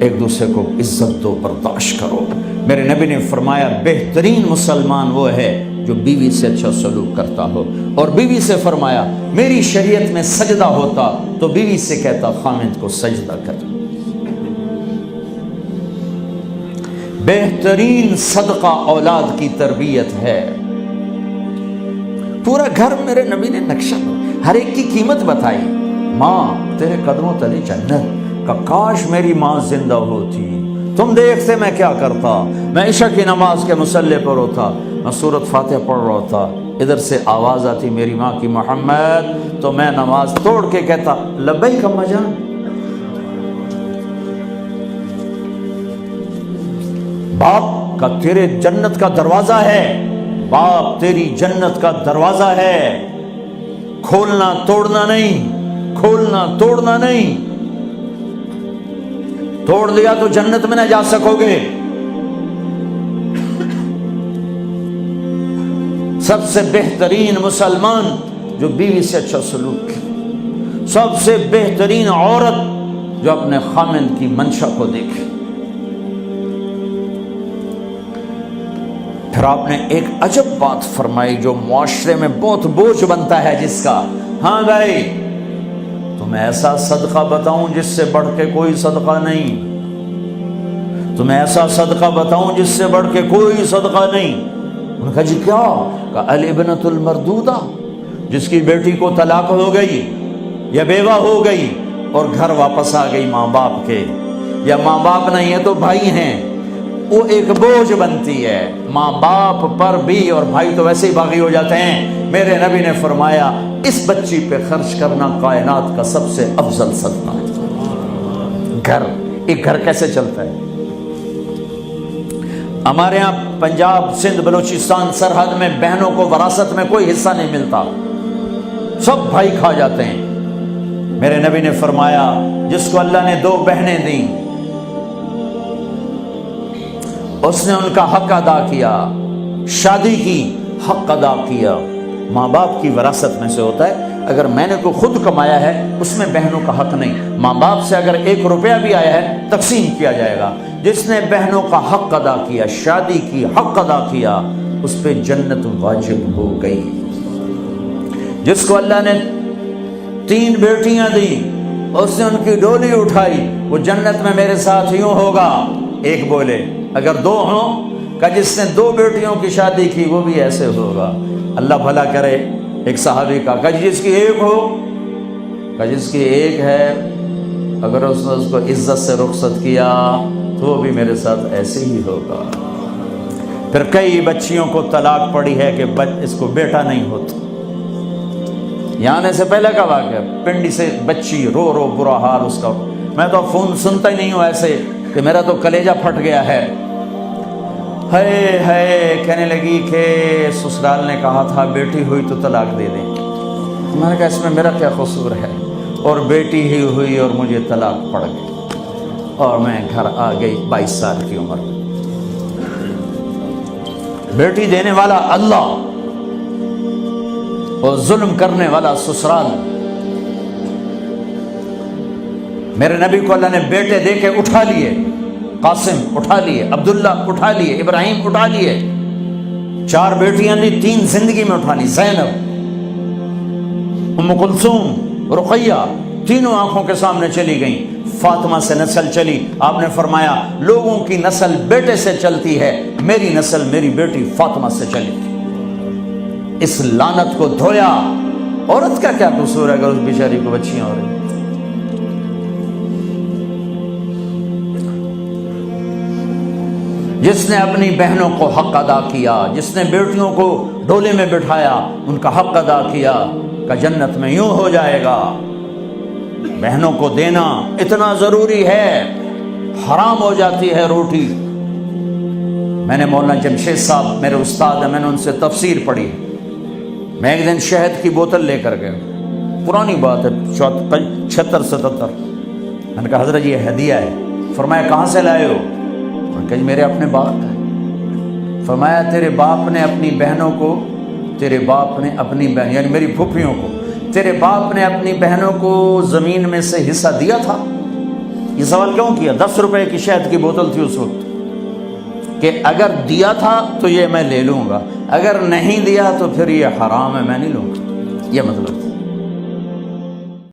ایک دوسرے کو عزت دو، برداشت کرو۔ میرے نبی نے فرمایا بہترین مسلمان وہ ہے جو بیوی سے اچھا سلوک کرتا ہو، اور بیوی سے فرمایا میری شریعت میں سجدہ ہوتا تو بیوی سے کہتا خامند کو سجدہ کر۔ بہترین صدقہ اولاد کی تربیت ہے۔ پورا گھر میرے نبی نے نقشہ، ہر ایک کی قیمت بتائی۔ ماں تیرے قدموں تلے جنت، کاش میری ماں زندہ ہوتی، تم دیکھتے میں کیا کرتا، میں عشاء کی نماز کے مصلی پر ہوتا، میں سورۃ فاتحہ پڑھ رہا ہوتا، ادھر سے آواز آتی میری ماں کی محمد، تو میں نماز توڑ کے کہتا لبیک اماں جان۔ باپ کا تیرے جنت کا دروازہ ہے، باپ تیری جنت کا دروازہ ہے، کھولنا توڑنا نہیں، کھولنا توڑنا نہیں، توڑ دیا تو جنت میں نہ جا سکو گے۔ سب سے بہترین مسلمان جو بیوی سے اچھا سلوک کرے، سب سے بہترین عورت جو اپنے خامند کی منشا کو دیکھے۔ پھر آپ نے ایک عجب بات فرمائی جو معاشرے میں بہت بوجھ بنتا ہے جس کا، ہاں بھائی تمہیں ایسا صدقہ بتاؤں جس سے بڑھ کے کوئی صدقہ نہیں، تمہیں ایسا صدقہ بتاؤں جس سے بڑھ کے کوئی صدقہ نہیں۔ انہوں نے کہا جی کیا؟ کہا الابنۃ المردودہ، جس کی بیٹی کو طلاق ہو گئی یا بیوہ ہو گئی اور گھر واپس آ گئی ماں باپ کے، یا ماں باپ نہیں ہے تو بھائی ہیں، وہ ایک بوجھ بنتی ہے ماں باپ پر بھی، اور بھائی تو ویسے ہی باغی ہو جاتے ہیں۔ میرے نبی نے فرمایا اس بچی پہ خرچ کرنا کائنات کا سب سے افضل صدقہ ہے۔ گھر، ایک گھر کیسے چلتا ہے؟ ہمارے ہاں پنجاب، سندھ، بلوچستان سرحد میں بہنوں کو وراثت میں کوئی حصہ نہیں ملتا، سب بھائی کھا جاتے ہیں۔ میرے نبی نے فرمایا جس کو اللہ نے 2 بہنیں دیں اس نے ان کا حق ادا کیا، شادی کی حق ادا کیا۔ ماں باپ کی وراثت میں سے ہوتا ہے، اگر میں نے کوئی خود کمایا ہے اس میں بہنوں کا حق نہیں، ماں باپ سے اگر 1 روپیہ بھی آیا ہے تقسیم کیا جائے گا۔ جس نے بہنوں کا حق ادا کیا، شادی کی حق ادا کیا، اس پہ جنت واجب ہو گئی۔ جس کو اللہ نے 3 بیٹیاں دی، اس نے ان کی ڈولی اٹھائی، وہ جنت میں میرے ساتھ یوں ہوگا۔ ایک بولے اگر 2 ہوں، کہ جس نے 2 بیٹیوں کی شادی کی وہ بھی ایسے ہوگا۔ اللہ بھلا کرے۔ ایک صحابی کا کہ جس کی 1 ہو، کہ جس کی 1 ہے، اگر اس نے اس کو عزت سے رخصت کیا تو وہ بھی میرے ساتھ ایسے ہی ہوگا۔ پھر کئی بچیوں کو طلاق پڑی ہے کہ اس کو بیٹا نہیں ہوتا۔ یہاں آنے سے پہلے کا واقعہ، پنڈی سے بچی رو رو برا حال اس کا، میں تو فون سنتا ہی نہیں ہوں ایسے کہ میرا تو کلیجہ پھٹ گیا ہے۔ ہے کہنے لگی کہ سسرال نے کہا تھا بیٹی ہوئی تو طلاق دے دیں۔ میں نے کہا اس میں میرا کیا قصور ہے، اور بیٹی ہی ہوئی اور مجھے طلاق پڑ گئی، اور میں گھر آ گئی 22 سال کی عمر میں۔ بیٹی دینے والا اللہ اور ظلم کرنے والا سسرال۔ میرے نبی کو اللہ نے بیٹے دے کے اٹھا لیے، قاسم اٹھا لیے، عبداللہ اٹھا لیے، ابراہیم اٹھا لیے، 4 بیٹیاں دی، 3 زندگی میں اٹھا لی، زینب، ام کلثوم، رقیہ، تینوں آنکھوں کے سامنے چلی گئیں۔ فاطمہ سے نسل چلی، آپ نے فرمایا لوگوں کی نسل بیٹے سے چلتی ہے، میری نسل میری بیٹی فاطمہ سے چلی۔ اس لعنت کو دھویا۔ عورت کا کیا قصور ہے اگر اس بیچاری کو بچیاں ہو رہی؟ جس نے اپنی بہنوں کو حق ادا کیا، جس نے بیٹیوں کو ڈولے میں بٹھایا، ان کا حق ادا کیا، کہ جنت میں یوں ہو جائے گا۔ بہنوں کو دینا اتنا ضروری ہے، حرام ہو جاتی ہے روٹی۔ میں نے مولانا جمشید صاحب میرے استاد ہیں، میں نے ان سے تفسیر پڑھی۔ میں ایک دن شہد کی بوتل لے کر گیا، پرانی بات ہے 76-77۔ میں نے کہا حضرت یہ ہدیہ ہے۔ فرمایا کہاں سے لائے ہو؟ کہ میرے اپنے باپ کا ہے۔ فرمایا تیرے باپ نے اپنی بہنوں کو، تیرے باپ نے اپنی بہن یعنی میری پھوپھیوں کو، تیرے باپ نے اپنی بہنوں کو زمین میں سے حصہ دیا تھا؟ یہ سوال کیوں کیا؟ 10 روپے کی شہد کی بوتل تھی اس وقت، کہ اگر دیا تھا تو یہ میں لے لوں گا، اگر نہیں دیا تو پھر یہ حرام ہے، میں نہیں لوں گا، یہ مطلب تھا۔